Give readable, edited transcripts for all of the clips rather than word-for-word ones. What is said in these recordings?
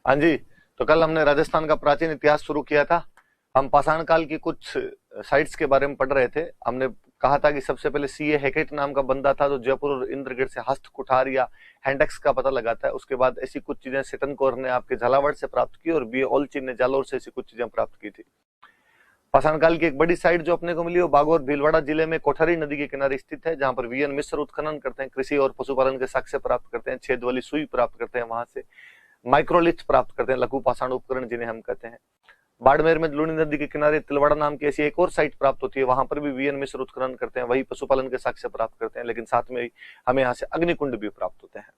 हाँ जी। तो कल हमने राजस्थान का प्राचीन इतिहास शुरू किया था। हम पाषाण काल की कुछ साइट्स के बारे में पढ़ रहे थे। हमने कहा था कि सबसे पहले सीए हैकेट नाम का बंदा था जो जयपुर और इंद्रगढ़ से हस्त कुठार या हैंडेक्स का पता लगाता है। उसके बाद ऐसी कुछ चीजें सेटन कौर ने आपके झालावाड़ से प्राप्त की और बी ओलचिन ने जालोर से ऐसी कुछ चीजें प्राप्त की थी। पाषाण काल की एक बड़ी साइट जो अपने को मिली वो बागोर भीलवाड़ा जिले में कोठारी नदी के किनारे स्थित है, जहां पर वीएन मिश्र उत्खनन करते हैं, कृषि और पशुपालन के साक्ष्य प्राप्त करते हैं, छेद वाली सुई प्राप्त करते हैं, वहां से माइक्रोलिथ प्राप्त करते हैं, लघु पाषाण उपकरण जिन्हें हम कहते हैं। बाड़मेर में लूनी नदी के किनारे तिलवाड़ा नाम की ऐसी एक और साइट प्राप्त होती है, वहां पर भी वीएन मिश्र उत्खनन करते हैं, वही पशुपालन के साक्ष्य प्राप्त करते हैं, लेकिन साथ में हमें यहाँ से अग्निकुंड भी प्राप्त होते हैं।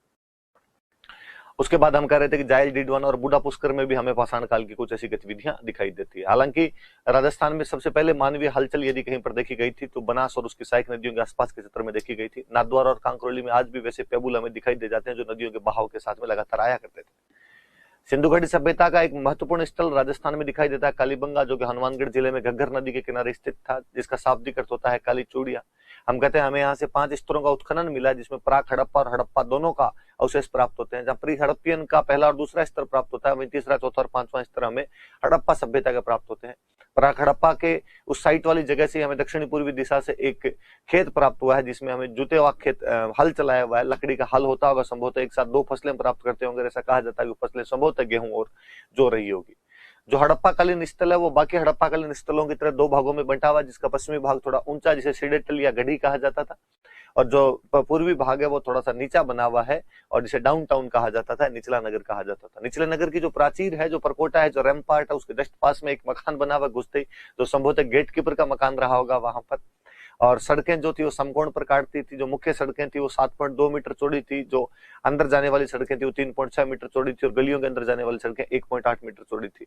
उसके बाद हम कह रहे थे कि जायल डीडवाना और बूढ़ा पुष्कर में भी हमें पाषाण काल की कुछ ऐसी गतिविधियां दिखाई देती है। हालांकि राजस्थान में सबसे पहले मानवीय हलचल यदि कहीं पर देखी गई थी तो बनास और उसकी सहायक नदियों के आसपास के क्षेत्र में देखी गई थी। नाथद्वारा और कांकरोली में आज भी वैसे पेबुल हमें दिखाई दे जाते हैं जो नदियों के बहाव के साथ में लगातार आया करते थे। सिंधु घाटी सभ्यता का एक महत्वपूर्ण स्थल राजस्थान में दिखाई देता है कालीबंगा, जो कि हनुमानगढ़ जिले में घग्गर नदी के किनारे स्थित था, जिसका शाब्दिक अर्थ होता है काली चूड़िया। हम कहते हैं हमें यहाँ से 5 स्तरों का उत्खनन मिला, जिसमें प्राक हड़प्पा और हड़प्पा दोनों का अवशेष प्राप्त होते हैं। जहाँ प्री हड़प्पियन का पहला और दूसरा स्तर प्राप्त होता है, वहीं तीसरा, चौथा और 5वां स्तर हमें हड़प्पा सभ्यता के प्राप्त होते हैं। प्राक हड़प्पा के उस साइट वाली जगह से हमें दक्षिणी पूर्वी दिशा से एक खेत प्राप्त हुआ है, जिसमें हमें जुते हुआ खेत हल चलाया हुआ है, लकड़ी का हल होता होगा, संभवतः एक साथ 2 फसलें प्राप्त करते होंगे। ऐसा कहा जाता है कि फसलें संभवतः गेहूं और जो रही होगी। जो हड़प्पाकालीन स्थल है वो बाकी हड़प्पाकालीन स्थलों की तरह 2 भागों में बंटा हुआ है, जिसका पश्चिमी भाग थोड़ा ऊंचा जिसे सिडेटल या गढ़ी कहा जाता था, और जो पूर्वी भाग है वो थोड़ा सा नीचा बना हुआ है और जिसे डाउन टाउन कहा जाता था, निचला नगर कहा जाता था। निचले नगर की जो प्राचीर है, जो परकोटा है, जो रैम्पार्ट है, उसके जस्ट पास में एक मकान बना हुआ घुसते ही, जो संभवतः गेट कीपर का मकान रहा होगा वहां पर। और सड़कें जो थी वो समकोण पर काटती थी। जो मुख्य सड़कें थी वो 7.2 मीटर चौड़ी थी, जो अंदर जाने वाली सड़कें थी वो 3.6 मीटर चौड़ी थी, और गलियों के अंदर जाने वाली सड़कें 1.8 मीटर चौड़ी थी।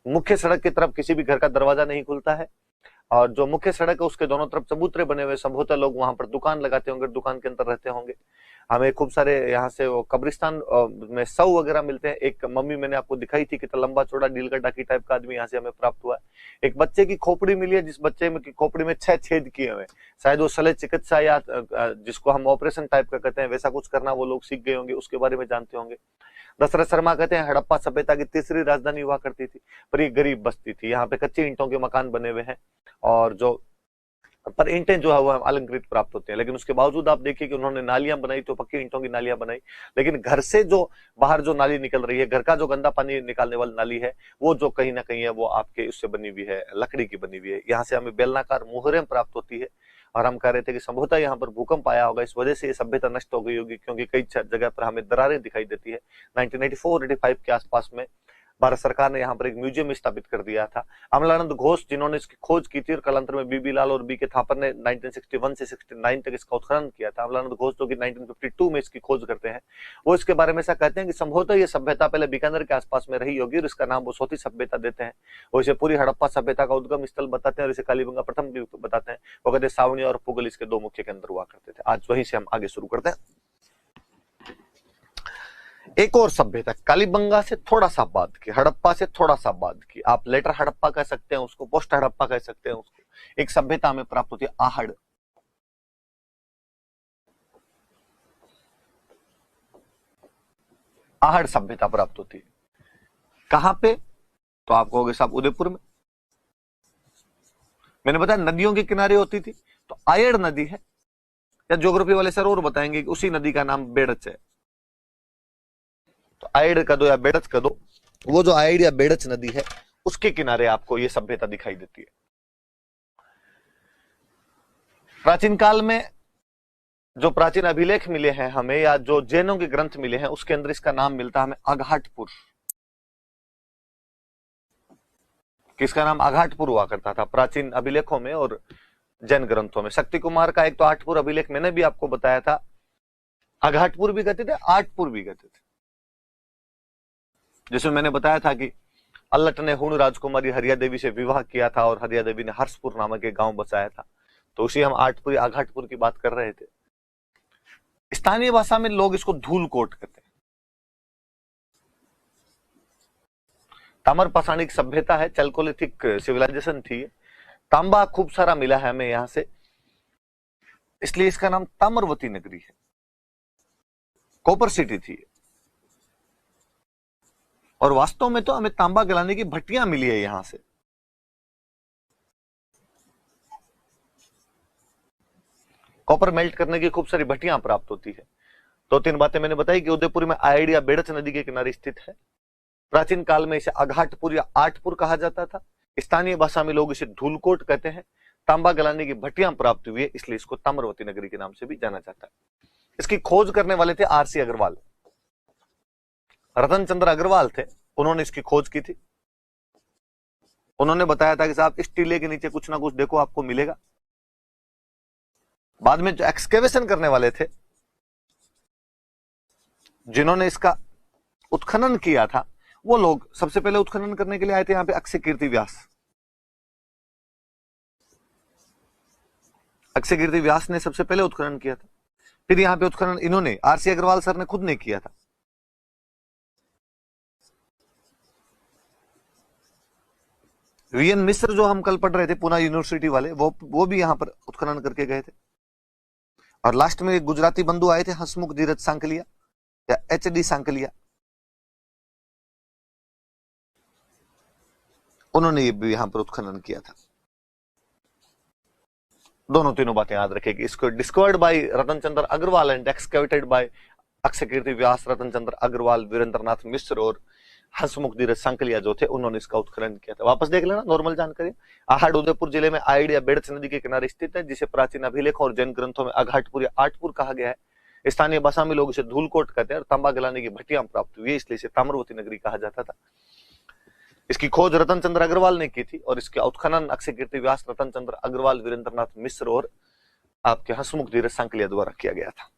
मुख्य सड़क की तरफ किसी भी घर का दरवाजा नहीं खुलता है, और जो मुख्य सड़क है उसके दोनों तरफ चबूतरे बने हुए, संभवतः लोग वहां पर दुकान लगाते होंगे, दुकान के अंदर रहते होंगे। हमें खूब सारे यहाँ से वो कब्रिस्तान में सौ वगैरह मिलते हैं। एक मम्मी मैंने आपको दिखाई थी, कितना लंबा चौड़ा डील का डाकी टाइप का आदमी यहाँ से हमें प्राप्त हुआ है। एक बच्चे की खोपड़ी मिली है, जिस बच्चे में की खोपड़ी में 6 छेद किए हुए, शायद वो शल्य चिकित्सा या जिसको हम ऑपरेशन टाइप का कहते हैं वैसा कुछ करना वो लोग सीख गए होंगे, उसके बारे में जानते होंगे। दशरथ शर्मा कहते हैं हड़प्पा सभ्यता की तीसरी राजधानी हुआ करती थी, पर ये गरीब बस्ती थी। यहाँ पे कच्चे ईंटों के मकान बने हुए हैं, और जो पर ईंटें जो है वो अलंकृत प्राप्त होते हैं, लेकिन उसके बावजूद आप देखिए कि उन्होंने नालियां बनाई तो पक्की ईंटों की नालियां बनाई, लेकिन घर से जो बाहर जो नाली निकल रही है, घर का जो गंदा पानी निकालने वाली नाली है, वो जो कहीं ना कहीं है वो आपके उससे बनी हुई है, लकड़ी की बनी हुई है। यहाँ से हमें बेलनाकार मोहरें प्राप्त होती है, और हम कह रहे थे कि संभवतः यहाँ पर भूकंप आया होगा, इस वजह से ये सभ्यता नष्ट हो गई होगी, क्योंकि कई जगह पर हमें दरारें दिखाई देती है। 1984-85 के आसपास में भारत सरकार ने यहाँ पर एक म्यूजियम स्थापित कर दिया था। अमलानंद घोष जिन्होंने इसकी खोज की थी, और कालांतर में बीबी लाल और बीके थापर ने 1961 से 69 तक इसका उत्खनन किया था। अमलानंद घोष जो कि 1952 में इसकी खोज करते हैं, वो इसके बारे में ऐसा कहते हैं कि संभवतः ये सभ्यता पहले बीकानेर के आसपास में रही होगी, और इसका नाम वो सोती सभ्यता देते हैं। वो इसे पूरी हड़प्पा सभ्यता का उद्गम स्थल बताते हैं, और इसे कालीबंगा प्रथम भी बताते हैं। वो कहते हैं सावनी और पुगल इसके 2 मुख्य केंद्र हुआ करते थे। आज वहीं से हम आगे शुरू करते हैं। एक और सभ्यता कालीबंगा से थोड़ा सा बाद की, हड़प्पा से थोड़ा सा बाद की, आप लेटर हड़प्पा कह सकते हैं उसको, पोस्ट हड़प्पा कह सकते हैं उसको। एक सभ्यता हमें प्राप्त होती है आहड़। आहड़ सभ्यता प्राप्त होती है कहां पे? तो आप कहोगे साहब उदयपुर में। मैंने बताया नदियों के किनारे होती थी, तो आयड़ नदी है, या ज्योग्राफी वाले सर और बताएंगे कि उसी नदी का नाम बेड़च है। तो आयड़ का दो या बेड़च का दो, वो जो आयड़ या बेड़च नदी है उसके किनारे आपको ये सभ्यता दिखाई देती है। प्राचीन काल में जो प्राचीन अभिलेख मिले हैं हमें, या जो जैनों के ग्रंथ मिले हैं, उसके अंदर इसका नाम मिलता है हमें अघाटपुर। किसका नाम? अघाटपुर हुआ करता था प्राचीन अभिलेखों में और जैन ग्रंथों में। शक्ति कुमार का एक तो आठपुर अभिलेख मैंने भी आपको बताया था, अघाटपुर भी कहते थे, आठपुर भी कहते थे। जिसमें मैंने बताया था कि अल्लट ने हुण राजकुमारी हरिया देवी से विवाह किया था, और हरिया देवी ने हर्षपुर नामक एक गांव बसाया था, तो उसी हम आठपुर आघाटपुर की बात कर रहे थे। स्थानीय भाषा में लोग इसको धूलकोट कहते हैं। ताम्र पाषाणिक सभ्यता है, चैल्कोलिथिक सिविलाइजेशन थी। तांबा खूब सारा मिला है हमें यहां से, इसलिए इसका नाम ताम्रवती नगरी है, कॉपर सिटी थी। और वास्तव में तो हमें तांबा गलाने की भट्टियां मिली है यहां से। कॉपर मेल्ट करने की खूब सारी भट्टियां प्राप्त होती है। दो तीन बातें मैंने बताई कि उदयपुर में आयड या बेड़च नदी के किनारे स्थित है। प्राचीन काल में इसे अघाटपुर या आठपुर कहा जाता था। स्थानीय भाषा में लोग इसे धूलकोट कहते हैं। तांबा गलाने की भट्टियां प्राप्त हुई है, इसलिए इसको ताम्रवती नगरी के नाम से भी जाना जाता है। इसकी खोज करने वाले थे आरसी अग्रवाल। रतन चंद्र अग्रवाल थे, उन्होंने इसकी खोज की थी। उन्होंने बताया था कि साहब इस टीले के नीचे कुछ ना कुछ देखो, आपको मिलेगा। बाद में जो एक्सकेवेशन करने वाले थे, जिन्होंने इसका उत्खनन किया था, वो लोग सबसे पहले उत्खनन करने के लिए आए थे यहां पे अक्षय कीर्ति व्यास। अक्षय कीर्ति व्यास ने सबसे पहले उत्खनन किया था। फिर यहां पे उत्खनन इन्होंने आरसी अग्रवाल सर ने खुद ने किया था। वीएन मिश्र जो हम कल पढ़ रहे थे, पुणे यूनिवर्सिटी वाले, वो भी यहां पर उत्खनन करके गए थे। और लास्ट में एक गुजराती बंधु आए थे, हसमुख धीरज सांकलिया या एचडी सांकलिया, उन्होंने ये भी यहां पर उत्खनन किया था। दोनों तीनों बातें याद रखेगी। इसको discovered by Ratan Chandra Agrawal and excavated by Akshay Kirti Vyas, Ratan Chandra Agrawal, Virendranath Mishra और हंसमुख धीरज सांकलिया जो थे, उन्होंने इसका उत्खनन किया था। वापस देख लेना, नॉर्मल जानकारी। आहड़ उदयपुर जिले में आयड या बेड़च नदी के किनारे स्थित है, जिसे प्राचीन अभिलेखों और जैन ग्रंथों में अघाटपुर या आठपुर कहा गया है। स्थानीय भाषा में लोग इसे धूलकोट कहते हैं और तांबा गलाने की भट्टियां प्राप्त हुई है, इसलिए इसे ताम्रवती नगरी कहा जाता था। इसकी खोज रतन चंद्र अग्रवाल ने की थी और इसका उत्खनन अक्षय कीर्ति व्यास, रतन चंद्र अग्रवाल, वीरेंद्रनाथ मिश्र और आपके हंसमुख धीरज सांकलिया द्वारा किया गया था।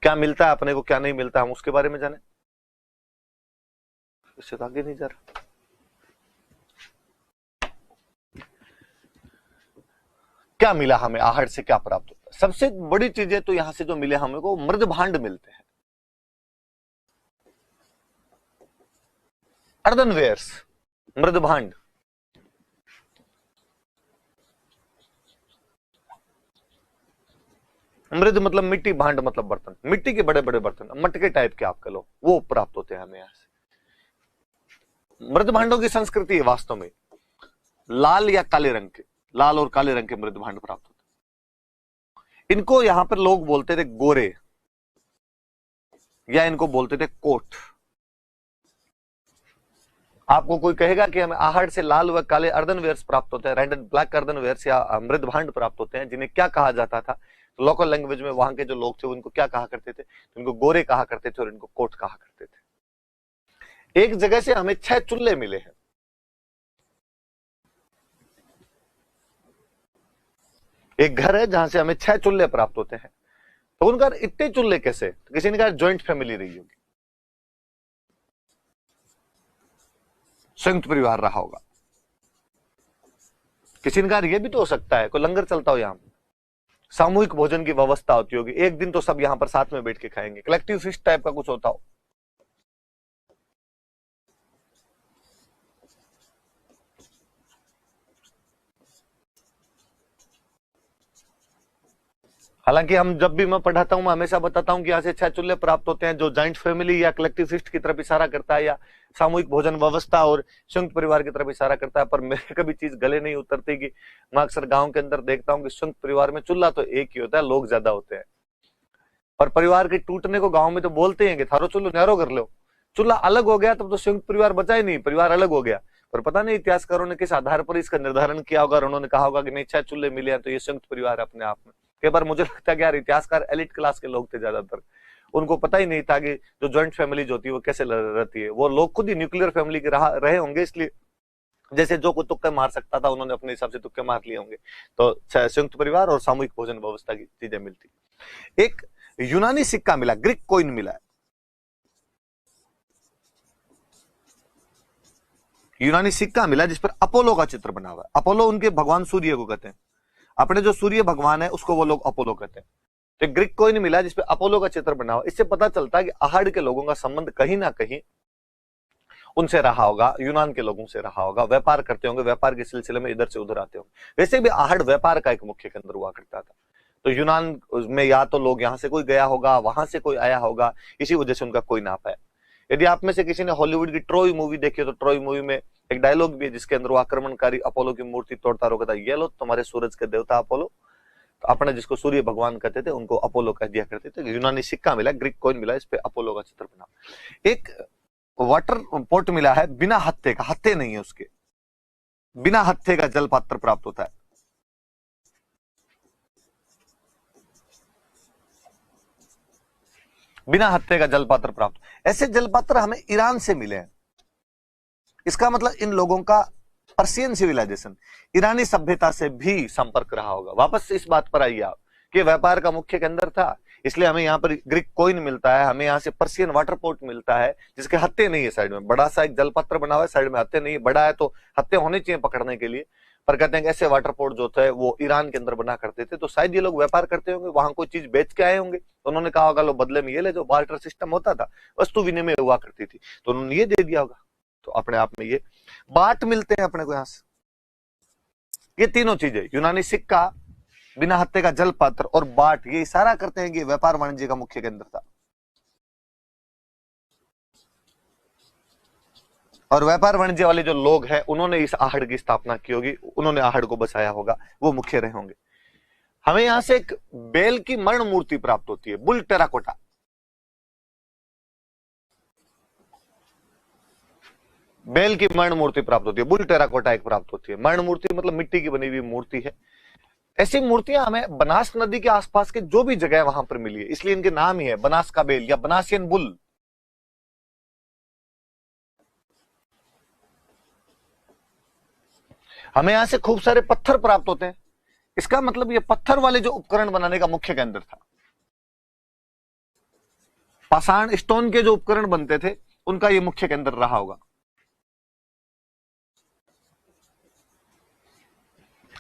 क्या मिलता है अपने को, क्या नहीं मिलता, हम उसके बारे में जाने। इससे तो आगे नहीं जा रहा। क्या मिला हमें, आहड़ से क्या प्राप्त होता है? सबसे बड़ी चीजें तो यहां से जो मिले हमें को, मृद भांड मिलते हैं, अर्दनवेयर्स, मृद भांड। मृद मतलब मिट्टी, भांड मतलब बर्तन, मिट्टी के बड़े बड़े बर्तन, मटके टाइप के आप कह लो, वो प्राप्त होते हैं हमें यहां से। मृद भांडों की संस्कृति है वास्तव में लाल या काले रंग के, लाल और काले रंग के मृद भांड प्राप्त होते हैं। इनको यहां पर लोग बोलते थे गोरे, या इनको बोलते थे कोट। आपको कोई कहेगा कि हमें आहड़ से लाल व काले अर्दनवेयर्स प्राप्त होते हैं, रेड एंड ब्लैक अर्दनवेयर्स या मृद भांड प्राप्त होते हैं, जिन्हें क्या कहा जाता था लोकल लैंग्वेज में, वहां के जो लोग थे उनको क्या कहा करते थे, इनको गोरे कहा करते थे और इनको कोट कहा करते थे। एक जगह से हमें 6 चुल्ले मिले हैं। एक घर है जहां से हमें 6 चुल्ले प्राप्त होते हैं। तो उनका इतने चुल्ले कैसे? तो किसी ने कहा ज्वाइंट फैमिली रही होगी, संयुक्त परिवार रहा होगा। किसी ने कहा यह भी तो हो सकता है कोई लंगर चलता हो, यहां सामूहिक भोजन की व्यवस्था होती होगी, एक दिन तो सब यहां पर साथ में बैठ के खाएंगे, कलेक्टिव फीस्ट टाइप का कुछ होता हो। हालांकि हम जब भी मैं पढ़ाता हूं, मैं हमेशा बताता हूं कि यहां से 6 चूल्हे प्राप्त होते हैं, जो जॉइंट फैमिली या कलेक्टिव फीस्ट की तरफ इशारा करता है, या सामूहिक भोजन व्यवस्था और संयुक्त परिवार की तरफ इशारा करता है। पर मेरे कभी चीज गले नहीं उतरती कि मैं अक्सर गांव के अंदर देखता हूं कि संयुक्त परिवार में चूल्हा तो एक ही होता है, लोग ज्यादा होते हैं, और परिवार के टूटने को गाँव में तो बोलते हैं कि थारो चूल्हो न्यारो कर लो। चूल्हा अलग हो गया तब तो संयुक्त परिवार बचा ही नहीं, परिवार अलग हो गया। पर पता नहीं इतिहासकारों ने किस आधार पर इसका निर्धारण किया होगा, और उन्होंने कहा होगा कि नहीं 6 चूल्हे मिले हैं तो ये संयुक्त परिवार है अपने आप में। कई बार मुझे लगता है कि यार इतिहासकार एलिट क्लास के लोग थे ज्यादातर, उनको पता ही नहीं था कि जो जॉइंट फैमिली जो होती है वो कैसे रहती है। वो लोग खुद ही न्यूक्लियर फैमिली के रहे होंगे, इसलिए जैसे जो कोई तुक्के मार सकता था उन्होंने अपने हिसाब से तुक्के मार लिए होंगे। तो संयुक्त परिवार और सामूहिक भोजन व्यवस्था की चीजें मिलती। एक यूनानी सिक्का मिला, ग्रीक कॉइन मिला है। यूनानी सिक्का मिला जिस पर अपोलो का चित्र बना हुआ है। अपोलो उनके भगवान सूर्य को कहते हैं, अपने जो सूर्य भगवान है उसको वो लोग अपोलो कहते हैं। तो ग्रीक कॉइन मिला जिसपे अपोलो का चित्र बना हुआ। इससे पता चलता है कि आहड़ के लोगों का संबंध कहीं ना कहीं उनसे रहा होगा, यूनान के लोगों से रहा होगा, व्यापार करते होंगे, व्यापार के सिलसिले में इधर से उधर आते होंगे। वैसे भी आहड़ व्यापार का एक मुख्य केंद्र हुआ करता था। तो यूनान में या तो लोग यहां से कोई गया होगा, वहां से कोई आया होगा, इसी वजह से उनका कोई नाप है। यदि आप में से किसी ने हॉलीवुड की ट्रॉय मूवी देखी हो तो ट्रॉय मूवी में एक डायलॉग भी है जिसके अंदर वो आक्रमणकारी अपोलो की मूर्ति तोड़ता रोकता, ये लो तुम्हारे सूरज के देवता अपोलो। तो अपने जिसको सूर्य भगवान कहते थे उनको अपोलो कह दिया करते थे। यूनानी सिक्का मिला, ग्रीक कॉइन मिला, इस पे अपोलो का चित्र बना। एक वाटर पोर्ट मिला है बिना हत्थे का, हत्थे नहीं है उसके, बिना हत्थे का जल पात्र प्राप्त होता है। बिना हत्थे का जल पात्र प्राप्त, ऐसे जल पात्र हमें ईरान से मिले हैं। इसका मतलब इन लोगों का पर्शियन सिविलाइजेशन, ईरानी सभ्यता से भी संपर्क रहा होगा। वापस इस बात पर आइए आप कि व्यापार का मुख्य केंद्र था, इसलिए हमें यहाँ पर ग्रीक कॉइन मिलता है, हमें यहाँ से पर्शियन वाटर पोर्ट मिलता है जिसके हत्थे नहीं है साइड में, बड़ा सा एक जलपत्र बना हुआ है, साइड में हत्थे नहीं है। बड़ा है तो हत्थे होने चाहिए पकड़ने के लिए, पर कहते हैं कि ऐसे वाटर पोर्ट जो थे वो ईरान के अंदर बना करते थे। तो शायद ये लोग व्यापार करते होंगे, वहां कोई चीज बेच के आए होंगे, तो उन्होंने कहा होगा लो बदले में ये ले, जो बार्टर सिस्टम होता था, वस्तु विनिमय हुआ करती थी, तो उन्होंने ये दे दिया होगा। तो अपने आप में ये बाट मिलते हैं अपने को यहां से। ये तीनों चीजें, यूनानी सिक्का, बिना हत्थे का जल पात्र और बाट, ये इशारा करते हैं कि व्यापार वाणिज्य का मुख्य केंद्र था। और व्यापार वाणिज्य वाले जो लोग हैं उन्होंने इस आहड़ की स्थापना की होगी, उन्होंने आहड़ को बसाया होगा, वो मुख्य रहे होंगे। हमें यहां से एक बेल की मरण मूर्ति प्राप्त होती है, बुल टेराकोटा। बेल की मरण मूर्ति प्राप्त होती है, बुल टेराकोटा एक प्राप्त होती है। मरण मूर्ति मतलब मिट्टी की बनी हुई मूर्ति है। ऐसी मूर्तियां हमें बनास नदी के आसपास के जो भी जगह वहां पर मिली है, इसलिए इनके नाम ही है बनास का बेल या बनासियन बुल। हमें यहां से खूब सारे पत्थर प्राप्त होते हैं, इसका मतलब ये पत्थर वाले जो उपकरण बनाने का मुख्य केंद्र था। पाषाण स्टोन के जो उपकरण बनते थे उनका ये मुख्य केंद्र रहा होगा।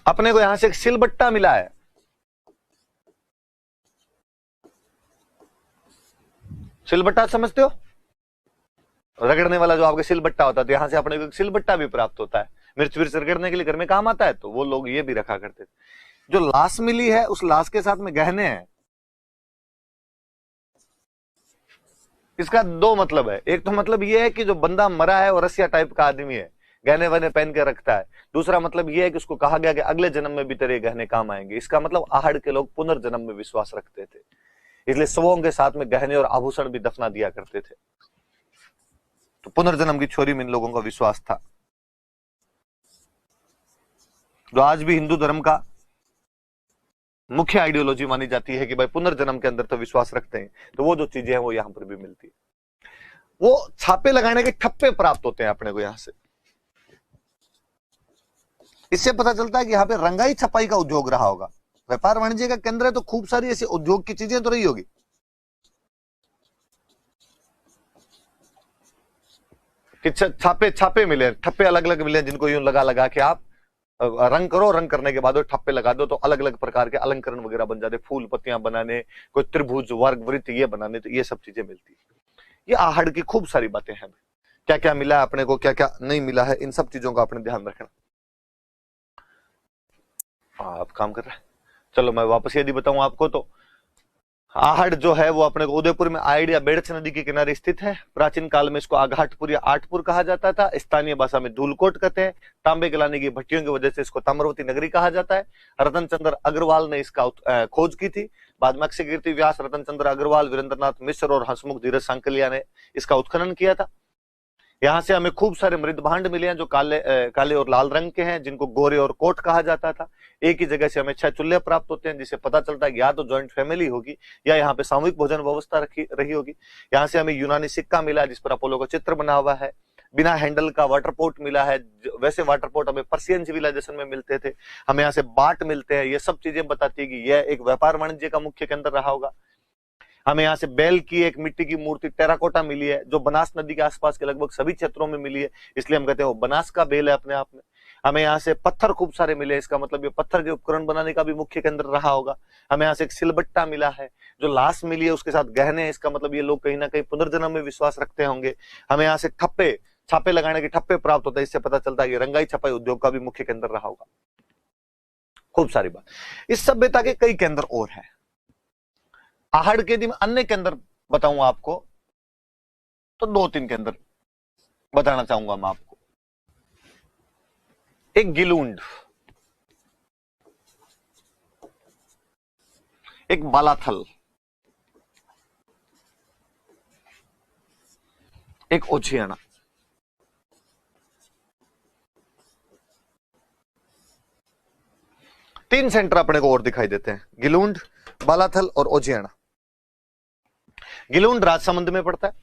अपने को यहां से एक सिलबट्टा मिला है, सिलबट्टा समझते हो, रगड़ने वाला जो आपके सिलबट्टा होता है, तो यहां से अपने को एक सिलबट्टा भी प्राप्त होता है, मिर्च विर्च रगड़ने के लिए घर में काम आता है, तो वो लोग ये भी रखा करते थे। जो लाश मिली है उस लाश के साथ में गहने हैं। इसका दो मतलब है, एक तो मतलब ये है कि जो बंदा मरा है और रसिया टाइप का आदमी है, गहने वहने पहन के रखता है। दूसरा मतलब ये है कि उसको कहा गया कि अगले जन्म में भी तेरे गहने काम आएंगे। इसका मतलब आहड़ के लोग पुनर्जन्म में विश्वास रखते थे, इसलिए शवों के साथ में गहने और आभूषण भी दफना दिया करते थे। तो पुनर्जन्म की छोरी में इन लोगों का विश्वास था। जो आज भी हिंदू धर्म का मुख्य आइडियोलॉजी मानी जाती है कि भाई पुनर्जन्म के अंदर तो विश्वास रखते हैं, तो वो जो चीजें हैं वो यहां पर भी मिलती है। वो छापे लगाने के ठप्पे प्राप्त होते हैं अपने को यहां से। इससे पता चलता है कि यहाँ पे रंगाई छपाई का उद्योग रहा होगा। व्यापार वाणिज्य का केंद्र है तो खूब सारी ऐसी उद्योग की चीजें तो रही होगी। कि छापे छापे मिले, ठप्पे अलग अलग मिले, जिनको यूं लगा लगा के आप रंग करो, रंग करने के बाद ठप्पे लगा दो तो अलग अलग प्रकार के अलंकरण वगैरह बन जाते, फूल पत्तियां बनाने, कोई त्रिभुज वर्ग वृत्त ये बनाने, तो ये सब चीजें मिलती है। ये आहड़ की खूब सारी बातें हैं। क्या क्या मिला है अपने को, क्या क्या नहीं मिला है, इन सब चीजों का अपने ध्यान रखना। आप काम कर रहे हैं, चलो मैं वापस यदि बताऊं आपको तो आहड़ जो है वो अपने को उदयपुर में आइड या बेड़च नदी के किनारे स्थित है। प्राचीन काल में इसको आघाटपुर या आठपुर कहा जाता था, स्थानीय भाषा में धूलकोट कहते हैं। तांबे गलाने की भट्टियों की वजह से इसको ताम्रवती नगरी कहा जाता है। रतन चंद्र अग्रवाल ने इसका खोज की थी। बाद में अक्षय कीर्ति व्यास, रतन चंद्र अग्रवाल, वीरेंद्रनाथ मिश्र और हंसमुख धीरज सांकलिया ने इसका उत्खनन किया था। यहाँ से हमें खूब सारे मृद भांड मिले हैं जो काले और लाल रंग के हैं, जिनको गोरे और कोट कहा जाता था। एक ही जगह से हमें 6 चूल्हे प्राप्त होते हैं, जिससे पता चलता है कि या तो जॉइंट फैमिली होगी या यहाँ पे सामूहिक भोजन व्यवस्था रही होगी। यहाँ से हमें यूनानी सिक्का मिला जिस पर अपोलो का चित्र बना हुआ है। बिना हैंडल का वाटर पोर्ट मिला है, वैसे वाटर पोर्ट हमें पर्शियन सिविलाइजेशन में मिलते थे। हमें यहाँ से बाट मिलते हैं। ये सब चीजें बताती है कि यह एक व्यापार वाणिज्य का मुख्य केंद्र रहा होगा। हमें यहाँ से बैल की एक मिट्टी की मूर्ति टेराकोटा मिली है जो बनास नदी के आसपास के लगभग सभी क्षेत्रों में मिली है, इसलिए हम कहते हैं वो बनास का बेल है अपने आप में। हमें यहाँ से पत्थर खूब सारे मिले, इसका मतलब ये पत्थर के उपकरण बनाने का भी मुख्य केंद्र रहा होगा। हमें यहाँ से एक सिलबट्टा मिला है। जो लाश मिली है उसके साथ गहने हैं, इसका मतलब ये लोग कहीं ना कहीं पुनर्जन्म में विश्वास रखते होंगे। हमें यहाँ से ठप्पे, छापे लगाने के ठप्पे प्राप्त होते हैं, इससे पता चलता है कि रंगाई छपाई उद्योग का भी मुख्य केंद्र रहा होगा। खूब सारी बात। इस सभ्यता के कई केंद्र और हैं। आहड़ के दिन अन्य केंद्र बताऊं आपको तो 2-3 के अंदर बताना चाहूंगा मैं आपको। एक गिलूंड, एक बालाथल, एक ओछियाना। तीन सेंटर अपने को और दिखाई देते हैं, गिलूंड, बालाथल और ओझियाना। गिलूंड राजसमंद में पड़ता है,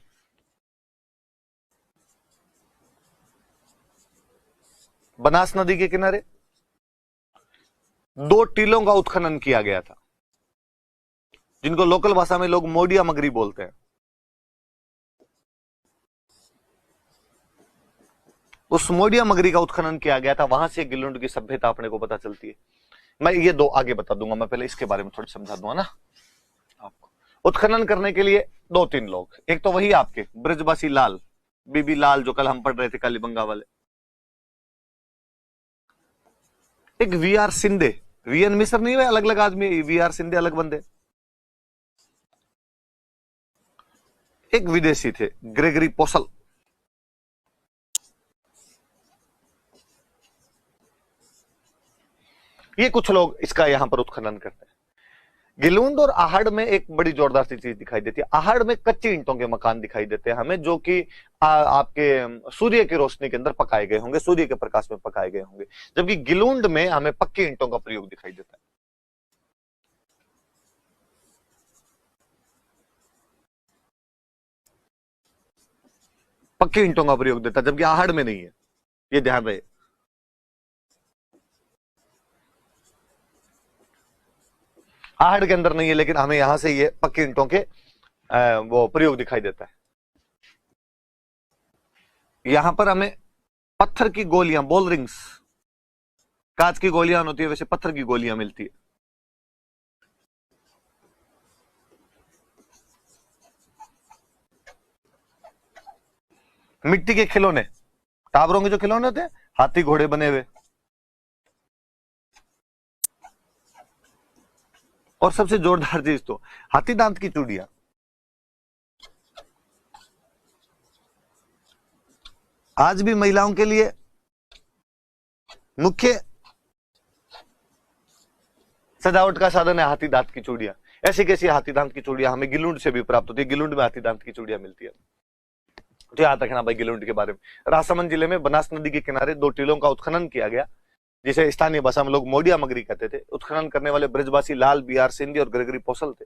बनास नदी के किनारे। 2 टीलों का उत्खनन किया गया था, जिनको लोकल भाषा में लोग मोडिया मगरी बोलते हैं। उस मोडिया मगरी का उत्खनन किया गया था, वहां से गिलुंड की सभ्यता अपने को पता चलती है। मैं ये 2 आगे बता दूंगा, मैं पहले इसके बारे में थोड़ी समझा दूंगा ना आपको। उत्खनन करने के लिए 2-3 लोग, एक तो वही आपके ब्रजवासी लाल, बीबी लाल, जो कल हम पढ़ रहे थे कालीबंगा वाले। एक वीआर सिंधे, वीएन मिश्र नहीं है, अलग अलग आदमी, वीआर सिंधे अलग बंदे। एक विदेशी थे, ग्रेगरी पोसल। ये कुछ लोग इसका यहां पर उत्खनन करते हैं। गिलुंड और आहड़ में एक बड़ी जोरदार सी चीज दिखाई देती है। आहड़ में कच्ची ईंटों के मकान दिखाई देते हैं हमें, जो कि आपके सूर्य की रोशनी के अंदर पकाए गए होंगे, सूर्य के प्रकाश में पकाए गए होंगे। जबकि गिलुंड में हमें पक्की ईंटों का प्रयोग दिखाई देता है। पक्की ईंटों का प्रयोग देता है, जबकि आहड़ में नहीं है, ये ध्यान रहे। आहड़ के अंदर नहीं है, लेकिन हमें यहां से ये पक्की ईंटों के वो प्रयोग दिखाई देता है। यहां पर हमें पत्थर की गोलियां, बॉल रिंग्स, कांच की गोलियां होती है, वैसे पत्थर की गोलियां मिलती है। मिट्टी के खिलौने, टावरों के जो खिलौने होते हैं, हाथी घोड़े बने हुए। और सबसे जोरदार चीज तो हाथी दांत की चूड़ियां। आज भी महिलाओं के लिए मुख्य सजावट का साधन है हाथी दांत की चूड़ियां। ऐसी कैसी हाथी दांत की चूड़ियां हमें गिलुंड से भी प्राप्त होती है। गिलुंड में हाथी दांत की चूड़ियां मिलती है। तो याद रखना भाई गिलुंड के बारे में। राजसमंद जिले में बनास नदी के किनारे 2 टीलों का उत्खनन किया गया, जिसे स्थानीय भाषा में लोग मोडिया मगरी कहते थे। उत्खनन करने वाले ब्रजवासी लाल, बीआर सिंधी और ग्रेगरी पोसल थे।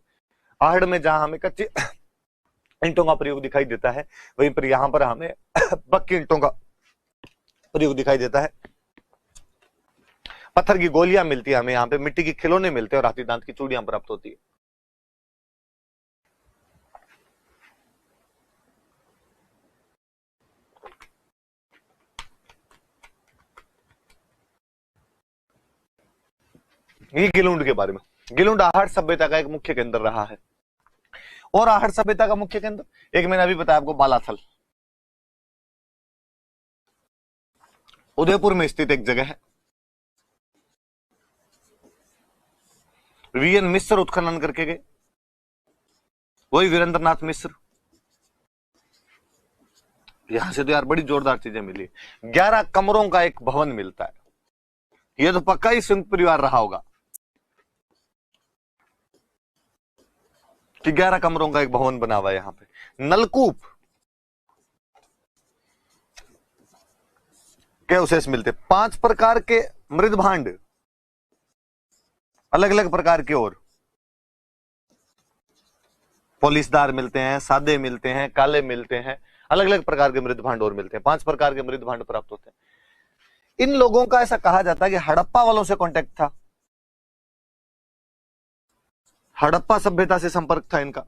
आहड़ में जहां हमें कच्ची ईंटों का प्रयोग दिखाई देता है, वहीं पर यहां पर हमें पक्की ईंटों का प्रयोग दिखाई देता है। पत्थर की गोलियां मिलती है हमें यहां पे, मिट्टी के खिलौने मिलते हैं और हाथी दांत की चूड़ियां प्राप्त होती है। ये गिलुंड के बारे में। गिलुंड आहड़ सभ्यता का एक मुख्य केंद्र रहा है। और आहड़ सभ्यता का मुख्य केंद्र, एक मैंने अभी बताया आपको, बालाथल, उदयपुर में स्थित एक जगह है। वीएन मिश्र उत्खनन करके गए, वही वीरेंद्रनाथ मिश्र। यहां से तो यार बड़ी जोरदार चीजें मिली। 11 कमरों का एक भवन मिलता है। यह तो पक्का ही संयुक्त परिवार रहा होगा कि 11 कमरों का एक भवन बना हुआ है। यहां पे नलकूप के अवशेष मिलते, 5 प्रकार के मृद भांड, अलग अलग प्रकार के, और पॉलिशदार मिलते हैं, सादे मिलते हैं, काले मिलते हैं, अलग अलग प्रकार के मृद भांड और मिलते हैं। 5 प्रकार के मृद भांड प्राप्त होते हैं। इन लोगों का ऐसा कहा जाता है कि हड़प्पा वालों से कांटेक्ट था, हड़प्पा सभ्यता से संपर्क था इनका।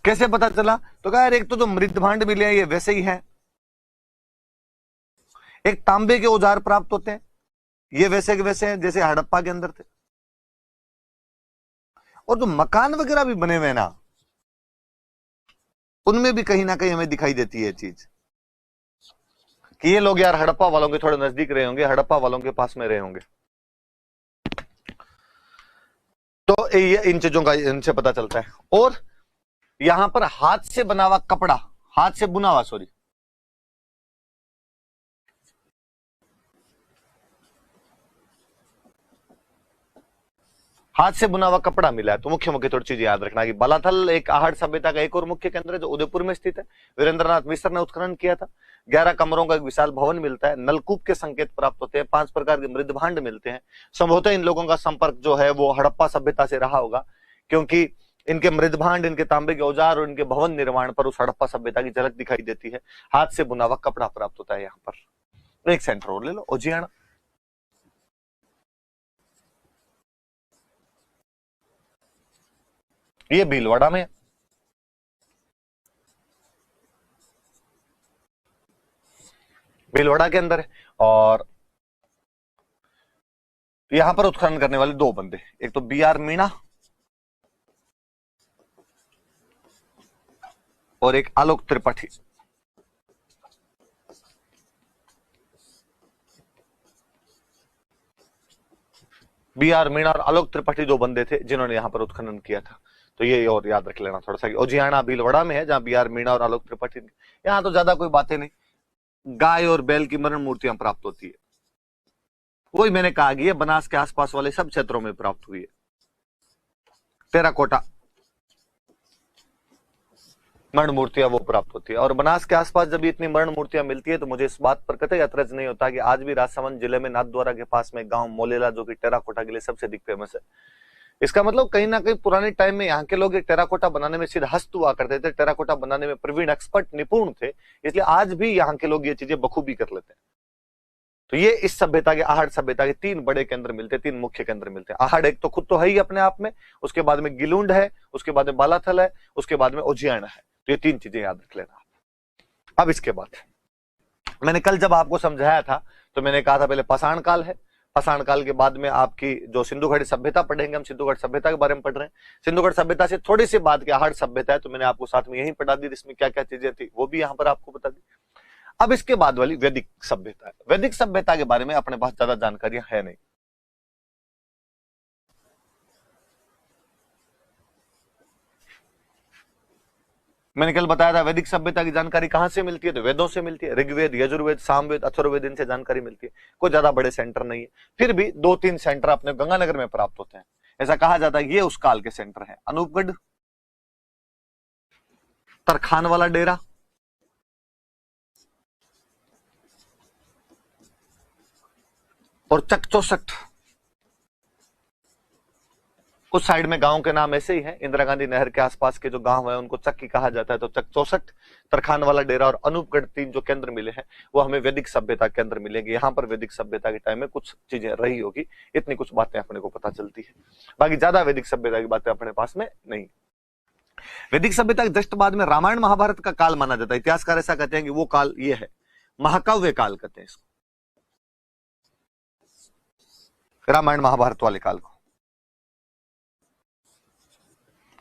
कैसे पता चला? तो कहा यार, एक तो जो मृद भांड मिले हैं ये वैसे ही हैं, एक तांबे के औजार प्राप्त होते हैं, ये वैसे के वैसे हैं जैसे हड़प्पा के अंदर थे। और जो मकान वगैरह भी बने हुए ना, उनमें भी कहीं ना कहीं हमें दिखाई देती है चीज कि ये लोग यार हड़प्पा वालों के थोड़े नजदीक रहे होंगे, हड़प्पा वालों के पास में रहे होंगे। तो ये इन चीजों का इनसे पता चलता है। और यहां पर हाथ से बना हुआ कपड़ा, हाथ से बुना हुआ, सॉरी, हाथ से बुना हुआ कपड़ा मिला है। तो मुख्य मुख्य थोड़ी चीज याद रखना कि बालाथल एक आहड़ सभ्यता का एक और मुख्य केंद्र है जो उदयपुर में स्थित है। वीरेंद्रनाथ मिश्र ने उत्खनन किया था। 11 कमरों का एक विशाल भवन मिलता है। नलकूप के संकेत प्राप्त होते हैं। 5 प्रकार के मृद भांड मिलते हैं। संभवतः इन लोगों का संपर्क जो है वो हड़प्पा सभ्यता से रहा होगा, क्योंकि इनके मृद भांड, इनके तांबे के औजार और इनके भवन निर्माण पर उस हड़प्पा सभ्यता की झलक दिखाई देती है। हाथ से बुना हुआ कपड़ा प्राप्त होता है यहाँ पर। एक सेंटर और ले लो, ओजियाना। ये भीलवाड़ा में, भीलवाड़ा के अंदर है। और यहां पर उत्खनन करने वाले 2 बंदे, एक तो B.R. मीणा और एक आलोक त्रिपाठी। B.R. मीणा और आलोक त्रिपाठी 2 बंदे थे जिन्होंने यहां पर उत्खनन किया था। तो ये और याद रख लेना थोड़ा सा। ओजियाना भीलवाड़ा में है जहां B.R. मीणा और आलोक त्रिपाठी। यहां तो ज्यादा कोई बातें नहीं। गाय और बैल की मरण मूर्तियां प्राप्त होती है। वही मैंने कहा कि ये बनास के आसपास वाले सब क्षेत्रों में प्राप्त हुई है। टेराकोटा मरण मूर्तियां वो प्राप्त होती है। और बनास के आसपास जब इतनी मरण मूर्तियां मिलती है तो मुझे इस बात पर कतई अतरज नहीं होता कि आज भी राजसमंद जिले में नाथद्वारा के पास में गांव मोलेला, जो कि टेराकोटा के लिए सबसे अधिक फेमस है। इसका मतलब कहीं ना कहीं पुराने टाइम में यहाँ के लोग टेराकोटा बनाने में सिद्धहस्त हुआ करते थे। टेराकोटा बनाने में प्रवीण, एक्सपर्ट, निपुण थे। इसलिए आज भी यहाँ के लोग ये चीजें बखूबी कर लेते हैं। तो ये इस सभ्यता के, आहड़ सभ्यता के 3 बड़े केंद्र मिलते हैं, 3 मुख्य केंद्र मिलते हैं। आहड़ एक तो खुद तो है ही अपने आप में, उसके बाद में गिलुंड है, उसके बाद में बालाथल है, उसके बाद में ओजियाना है। तो ये 3 चीजें याद रख लेना। अब इसके बाद मैंने कल जब आपको समझाया था तो मैंने कहा था पहले पाषाण काल है। पाषाण काल के बाद में आपकी जो सिंधु घाटी सभ्यता पढ़ेंगे, हम सिंधु घाटी सभ्यता के बारे में पढ़ रहे हैं। सिंधु घाटी सभ्यता से थोड़ी सी बाद की आहड़ सभ्यता है, तो मैंने आपको साथ में यही पढ़ा दी, इसमें क्या क्या चीजें थी वो भी यहाँ पर आपको बता दी। अब इसके बाद वाली वैदिक सभ्यता है। वैदिक सभ्यता के बारे में अपने पास ज्यादा जानकारियां है नहीं। मैंने कल बताया था वैदिक सभ्यता की जानकारी कहां से मिलती है, तो वेदों से मिलती है। ऋग्वेद, यजुर्वेद, सामवेद, अथर्ववेद, इनसे जानकारी मिलती है। कोई ज्यादा बड़े सेंटर नहीं है, फिर भी 2-3 सेंटर अपने गंगानगर में प्राप्त होते हैं। ऐसा कहा जाता है ये उस काल के सेंटर है। अनूपगढ़, तरखान वाला डेरा, और चकचौसठ। कुछ साइड में गांव के नाम ऐसे ही हैं। इंदिरा गांधी नहर के आसपास के जो गांव है उनको चक्की कहा जाता है। तो चक-64, तरखान वाला डेरा और अनूपगढ़ 3 जो केंद्र मिले हैं वो हमें वैदिक सभ्यता केंद्र मिलेंगे। यहाँ पर वैदिक सभ्यता के टाइम में कुछ चीजें रही होगी, इतनी कुछ बातें अपने को पता चलती है। बाकी ज्यादा वैदिक सभ्यता की बातें अपने पास में नहीं। वैदिक सभ्यता के जस्ट बाद में रामायण महाभारत का काल माना जाता है। इतिहासकार ऐसा कहते हैं कि वो काल ये है, महाकाव्य काल कहते हैं इसको, रामायण महाभारत वाले काल को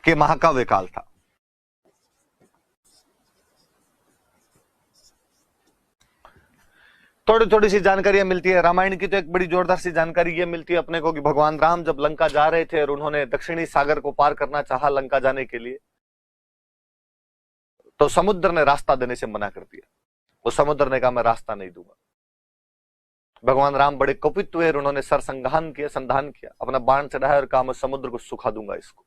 कि महाकाव्य काल था। थोड़ी थोड़ी सी जानकारियां मिलती है। रामायण की तो एक बड़ी जोरदार सी जानकारी ये मिलती है अपने को कि भगवान राम जब लंका जा रहे थे और उन्होंने दक्षिणी सागर को पार करना चाहा लंका जाने के लिए, तो समुद्र ने रास्ता देने से मना कर दिया। वो समुद्र ने कहा मैं रास्ता नहीं दूंगा। भगवान राम बड़े कुपित हुए और उन्होंने सरसंघान किया, संधान किया, अपना बाण चढ़ाया और कहा मैं समुद्र को सुखा दूंगा इसको।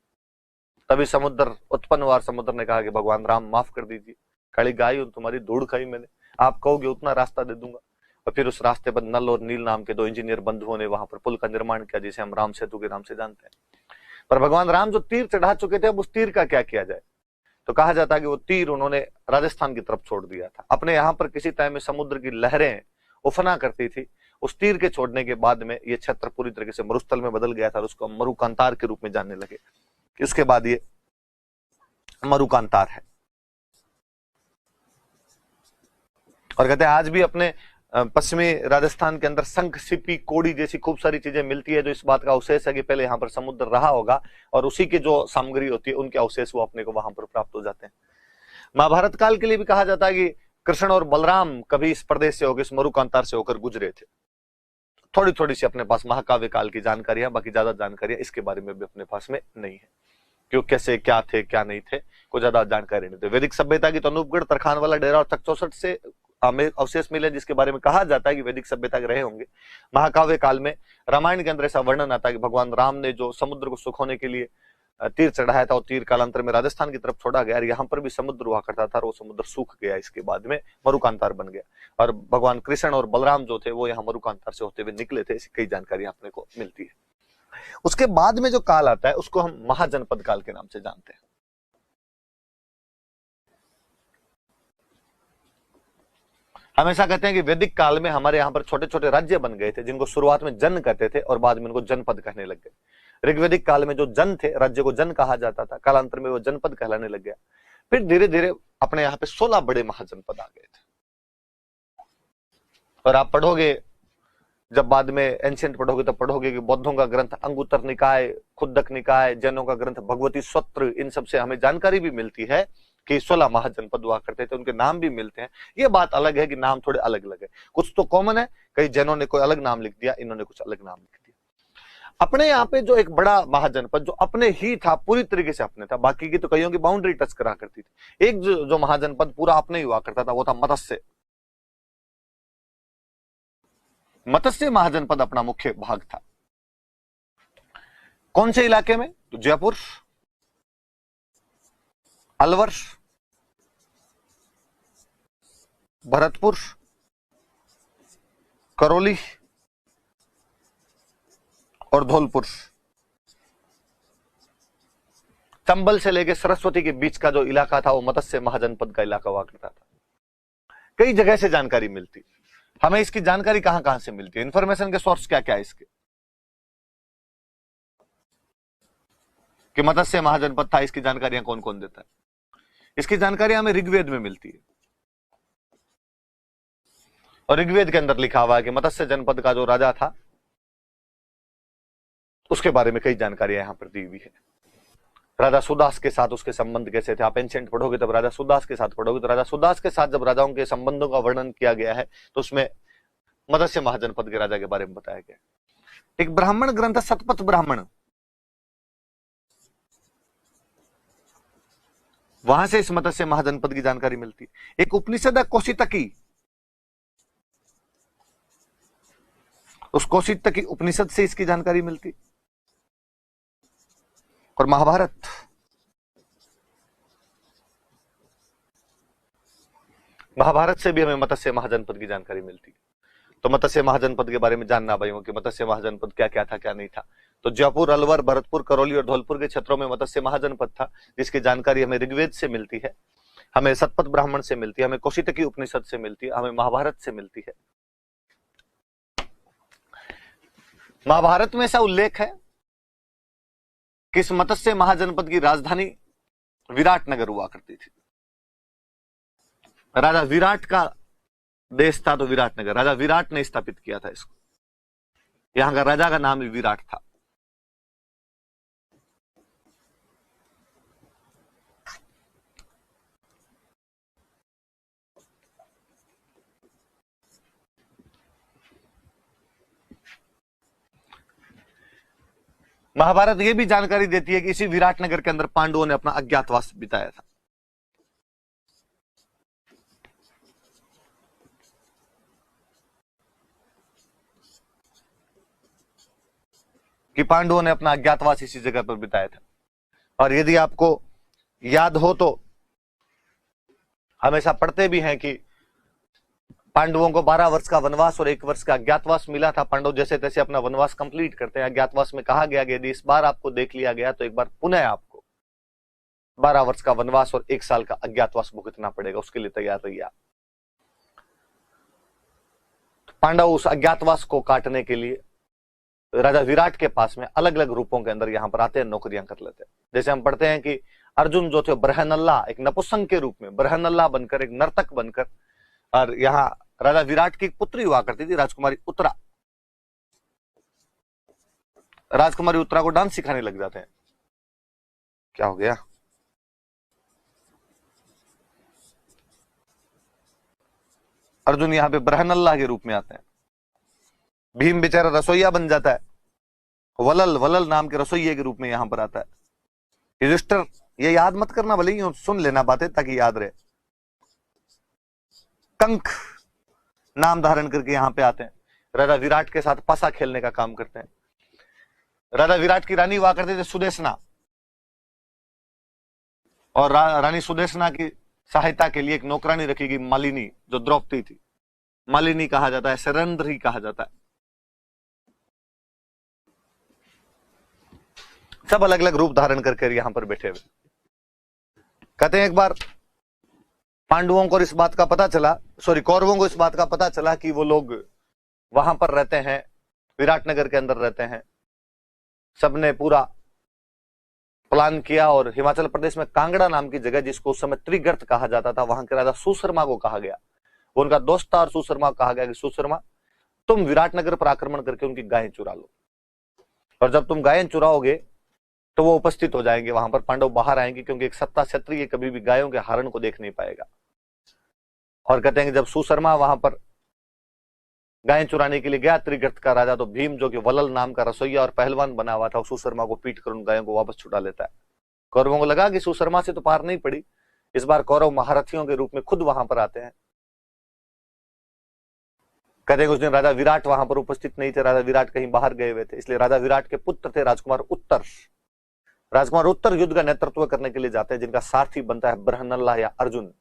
तभी समुद्र उत्पन्न हुआ। समुद्र ने कहा कि भगवान राम माफ कर दीजिए, काली गाय तुम्हारी धूड़ खाई मैंने, आप कहोगे उतना रास्ता दे दूंगा। और फिर उस रास्ते पर नल और नील नाम के 2 इंजीनियर बंधुओं ने वहां पर पुल का निर्माण किया, जिसे हम राम सेतु के नाम से जानते हैं। पर भगवान राम जो तीर चढ़ा चुके थे, अब उस तीर का क्या किया जाए? तो कहा जाता है कि वो तीर उन्होंने राजस्थान की तरफ छोड़ दिया था। अपने यहाँ पर किसी टाइम में समुद्र की लहरें उफना करती थी, उस तीर के छोड़ने के बाद में ये क्षेत्र पूरी तरीके से मरुस्थल में बदल गया था और उसको मरुकांतार के रूप में जानने लगे। इसके बाद ये मरुकांतार है। और कहते हैं आज भी अपने पश्चिमी राजस्थान के अंदर शंख, सिपी, कोड़ी जैसी खूब सारी चीजें मिलती है, जो इस बात का अवशेष है कि पहले यहाँ पर समुद्र रहा होगा और उसी की जो सामग्री होती है उनके अवशेष वो अपने को वहां पर प्राप्त हो जाते हैं। महाभारत काल के लिए भी कहा जाता है कि कृष्ण और बलराम कभी इस प्रदेश से होकर, इस मरुकांतार से होकर गुजरे थे। थोड़ी थोड़ी सी अपने पास महाकाव्य काल की जानकारी है, बाकी ज्यादा जानकारी इसके बारे में भी अपने पास में नहीं है। क्यों, कैसे, क्या थे, क्या नहीं थे, कोई ज्यादा जानकारी नहीं थी। वैदिक सभ्यता की तो अनूपगढ़, तरखान वाला डेरा और तख्त 64 से हमें अवशेष मिले, जिसके बारे में कहा जाता है कि वैदिक सभ्यता के रहे होंगे। महाकाव्य काल में, रामायण के अंदर ऐसा वर्णन आता है कि भगवान राम ने जो समुद्र को सुखाने के लिए तीर चढ़ाया था, और तीर कालांतर में राजस्थान की तरफ छोड़ा गया, और यहाँ पर भी समुद्र हुआ करता था, और वो समुद्र सूख गया, इसके बाद में मरुकांतार बन गया, और भगवान कृष्ण और बलराम जो थे वो यहाँ मरुकांतार से होते हुए निकले थे। ऐसी कई जानकारी अपने को मिलती है। उसके बाद में जो काल आता है उसको हम महाजनपद काल के नाम से जानते हैं। हमेशा कहते हैं कि वैदिक काल में हमारे यहाँ पर छोटे छोटे राज्य बन गए थे, जिनको शुरुआत में जन कहते थे और बाद में उनको जनपद कहने लग गए। ऋग्वैदिक काल में जो जन थे, राज्य को जन कहा जाता था, कालांतर में वो जनपद कहलाने लग गया। फिर धीरे धीरे अपने यहाँ पे 16 बड़े महाजनपद आ गए थे। और आप पढ़ोगे, जब बाद में एंशियंट पढ़ोगे तो पढ़ोगे कि बौद्धों का ग्रंथ अंगुत्तर निकाय, खुद्दक निकाय, जैनों का ग्रंथ भगवती सूत्र, इन सब से हमें जानकारी भी मिलती है कि 16 महाजनपद हुआ करते थे, उनके नाम भी मिलते हैं। ये बात अलग है कि नाम थोड़े अलग अलग है, कुछ तो कॉमन है, कई जैनों ने कोई अलग नाम लिख दिया, इन्होंने कुछ अलग नाम लिख दिया। अपने यहाँ पे जो एक बड़ा महाजनपद जो अपने ही था, पूरी तरीके से अपने था, बाकी की तो कईयों की बाउंड्री टच करा करती थी। एक जो महाजनपद पूरा अपने ही हुआ करता था वो था मत्स्य। मत्स्य महाजनपद अपना मुख्य भाग था। कौन से इलाके में? तो जयपुर, अलवर, भरतपुर, करौली और धौलपुर। चंबल से लेकर सरस्वती के बीच का जो इलाका था वो मत्स्य महाजनपद का इलाका हुआ करता था। कई जगह से जानकारी मिलती। हमें इसकी जानकारी कहां कहां से मिलती है, इंफॉर्मेशन के सोर्स क्या क्या है इसके, कि मत्स्य महाजनपद था, इसकी जानकारियां कौन कौन देता है? इसकी जानकारी हमें ऋग्वेद में मिलती है, और ऋग्वेद के अंदर लिखा हुआ है कि मत्स्य जनपद का जो राजा था उसके बारे में कई जानकारियां यहां पर दी हुई है। राजा सुदास के साथ उसके संबंध कैसे थे, आप एंशिएंट पढ़ोगे तब राजा सुदास के साथ पढ़ोगे, तो राजा सुदास के साथ जब राजाओं के संबंधों का वर्णन किया गया है तो उसमें मत्स्य महाजनपद के राजा के बारे में बताया गया। एक ब्राह्मण ग्रंथ है सतपथ ब्राह्मण, वहां से इस मत्स्य महाजनपद की जानकारी मिलती है। एक उपनिषद है कौशितकी, उस कौशितकी उपनिषद से इसकी जानकारी मिलती। और महाभारत, महाभारत से भी हमें मत्स्य महाजनपद की जानकारी मिलती। तो मत्स्य महाजनपद के बारे में जानना भाइयों कि मत्स्य महाजनपद क्या क्या था, क्या नहीं था। तो जयपुर, अलवर, भरतपुर, करौली और धौलपुर के क्षेत्रों में मत्स्य महाजनपद था, जिसकी जानकारी हमें ऋग्वेद से मिलती है, हमें सतपथ ब्राह्मण से मिलती है, हमें कौशितकी उपनिषद से मिलती है, हमें महाभारत से मिलती है। महाभारत में ऐसा उल्लेख है कि इस मत्स्य महाजनपद की राजधानी विराटनगर हुआ करती थी। राजा विराट का देश था, तो विराटनगर राजा विराट ने स्थापित किया था इसको। यहां का राजा का नाम भी विराट था। महाभारत यह भी जानकारी देती है कि इसी विराटनगर के अंदर पांडवों ने अपना अज्ञातवास बिताया था। कि पांडवों ने अपना अज्ञातवास इसी जगह पर बिताया था। और यदि आपको याद हो तो हमेशा पढ़ते भी हैं कि पांडवों को 12 वर्ष का वनवास और 1 वर्ष का अज्ञातवास मिला था। पांडव जैसे तैसे अपना वनवास कंप्लीट करते हैं। अज्ञातवास में कहा गया कि यदि इस बार आपको देख लिया गया तो एक बार पुनः आपको 12 वर्ष का वनवास और 1 साल का अज्ञातवास भुगतना पड़ेगा, उसके लिए तैयार रहिए आप। पांडव उस अज्ञातवास को काटने के लिए राजा विराट के पास में अलग अलग रूपों के अंदर यहां पर आते हैं, नौकरियां कर लेते हैं। जैसे हम पढ़ते हैं कि अर्जुन जो थे बरहनल्ला, एक नपुंसक के रूप में बरहनल्ला बनकर, एक नर्तक बनकर, और यहाँ राजा विराट की पुत्री हुआ करती थी राजकुमारी उत्तरा। राजकुमारी उत्तरा को डांस सिखाने लग जाते हैं। क्या हो गया? अर्जुन यहां पे बरहनल्ला के रूप में आते हैं। भीम बेचारा रसोईया बन जाता है, वलल वलल नाम के रसोइये के रूप में यहां पर आता है। युधिष्ठिर, ये याद मत करना, भले ही सुन लेना बातें ताकि याद रहे। कंक नाम धारण करके यहां पे आते हैं, राजा विराट के साथ पासा खेलने का काम करते हैं। राजा विराट की रानी हुआ करते थे सुदेशना, और रानी सुदेशना की सहायता के लिए एक नौकरानी रखी गई मालिनी, जो द्रौपदी थी। मालिनी कहा जाता है, शरंद्री कहा जाता है। सब अलग अलग रूप धारण करके यहां पर बैठे हुए। कहते हैं एक बार पांडवों को इस बात का पता चला, कौरवों को इस बात का पता चला कि वो लोग वहां पर रहते हैं, विराटनगर के अंदर रहते हैं। सबने पूरा प्लान किया और हिमाचल प्रदेश में कांगड़ा नाम की जगह, जिसको उस समय त्रिगर्त कहा जाता था, वहां के राजा सुशर्मा को कहा गया, वो उनका दोस्त था, और सुशर्मा को कहा गया कि सुशर्मा, तुम विराटनगर पर आक्रमण करके उनकी गायें चुरा लो, और जब तुम गायें चुराओगे तो वो उपस्थित हो जाएंगे वहां पर, पांडव बाहर आएंगे, क्योंकि एक सत्ता क्षत्रिय कभी भी गायों के हरण को देख नहीं पाएगा। और कहते हैं कि जब सुशर्मा वहां पर गायें चुराने के लिए गया त्रिगर्त का राजा, तो भीम जो कि वलल नाम का रसोइया और पहलवान बना हुआ था, सुशर्मा को पीट कर उन गायों को वापस छुड़ा लेता है। कौरवों को लगा कि सुशर्मा से तो पार नहीं पड़ी, इस बार कौरव महारथियों के रूप में खुद वहां पर आते हैं। कहते हैं उस दिन राजा विराट वहां पर उपस्थित नहीं थे, राजा विराट कहीं बाहर गए हुए थे, इसलिए राजा विराट के पुत्र थे राजकुमार उत्तर। राजकुमार उत्तर युद्ध का नेतृत्व करने के लिए जाते हैं, जिनका सारथी बनता है बृहन्नला या अर्जुन।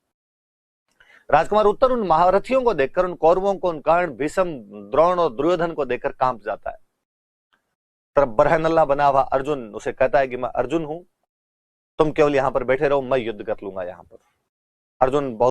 राजकुमार उत्तर उन महारथियों को देखकर, उन कौरवों को, उन कर्ण, भीष्म, द्रोण और दुर्योधन को देखकर कांप जाता है। तब बृहन्नला बना हुआ अर्जुन उसे कहता है कि मैं अर्जुन हूं, तुम केवल यहां पर बैठे रहो, मैं युद्ध कर लूंगा यहां पर। अर्जुन बहुत